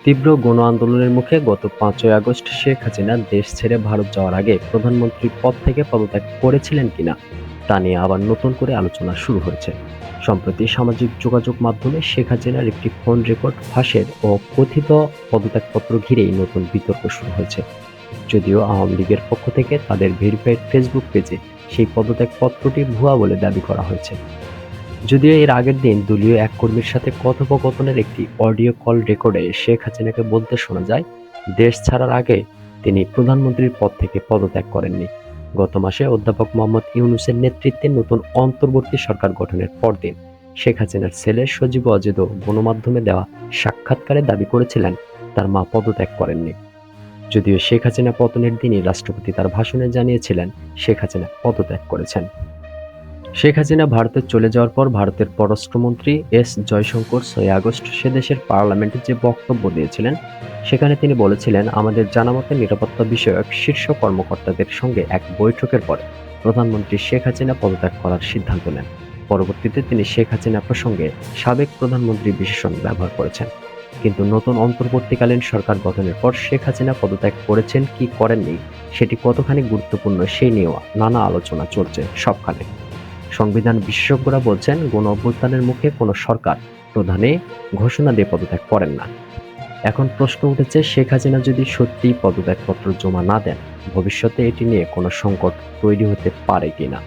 তীব্র গণ আন্দোলনের মুখে গত ৫ই আগস্ট শেখ হাসিনা দেশ ছেড়ে ভারত যাওয়ার আগে প্রধানমন্ত্রীর পদ থেকে পদত্যাগ করেছিলেন কিনা তা নিয়ে আবার নতুন করে আলোচনা শুরু হয়েছে। সম্প্রতি সামাজিক যোগাযোগ মাধ্যমে শেখ হাসিনার একটি ফোন রেকর্ড ফাঁসের ও কথিত পদত্যাগপত্র ঘিরেই নতুন বিতর্ক শুরু হয়েছে। যদিও আওয়ামী লীগের পক্ষ থেকে তাদের ভেরিফাইড ফেসবুক পেজে সেই পদত্যাগপত্রটি ভুয়া বলে দাবি করা হয়েছে। যদিও এর আগের দিন দলীয় এক কর্মীর সাথে কথোপকথনের একটি অডিও কল রেকর্ডে শেখ হাসিনাকে বলতে শোনা যায়, দেশ ছাড়ার আগে তিনি প্রধানমন্ত্রীর পদ থেকে পদত্যাগ করেননি। গত মাসে অধ্যাপক মোহাম্মদ ইউনূসের নেতৃত্বে নতুন অন্তর্বর্তী সরকার গঠনের পরদিন শেখ হাসিনার ছেলে সজীব ওয়াজেদও গণমাধ্যমে দেওয়া সাক্ষাৎকারে দাবি করেছিলেন তার মা পদত্যাগ করেননি। যদিও শেখ হাসিনা পতনের দিনই রাষ্ট্রপতি তার ভাষণে জানিয়েছিলেন শেখ হাসিনা পদত্যাগ করেছেন। শেখ হাসিনা ভারতে চলে যাওয়ার পর ভারতের পররাষ্ট্রমন্ত্রী এস জয়শঙ্কর ৬ আগস্ট সে দেশের পার্লামেন্টে যে বক্তব্য দিয়েছিলেন, সেখানে তিনি বলেছিলেন, আমাদের জানামতে নিরাপত্তা বিষয়ক শীর্ষ কর্মকর্তাদের সঙ্গে এক বৈঠকের পরে প্রধানমন্ত্রী শেখ হাসিনা পদত্যাগ করার সিদ্ধান্ত নেন। পরবর্তীতে তিনি শেখ হাসিনা প্রসঙ্গে সাবেক প্রধানমন্ত্রী বিশেষণ ব্যবহার করেছেন। কিন্তু নতুন অন্তর্বর্তীকালীন সরকার গঠনের পর শেখ হাসিনা পদত্যাগ করেছেন কি করেননি সেটি কতখানি গুরুত্বপূর্ণ সেই নিয়েও নানা আলোচনা চলছে সবখানে। সংবিধান বিশেষজ্ঞরা বলছেন, গণ অভ্যুত্থানের মুখে কোনো সরকার প্রধানে ঘোষণা দিয়ে পদত্যাগ করেন না। এখন প্রশ্ন উঠেছে, শেখ হাসিনা যদি সত্যিই পদত্যাগপত্র জমা না দেন, ভবিষ্যতে এটি নিয়ে কোনো সংকট তৈরি হতে পারে কিনা।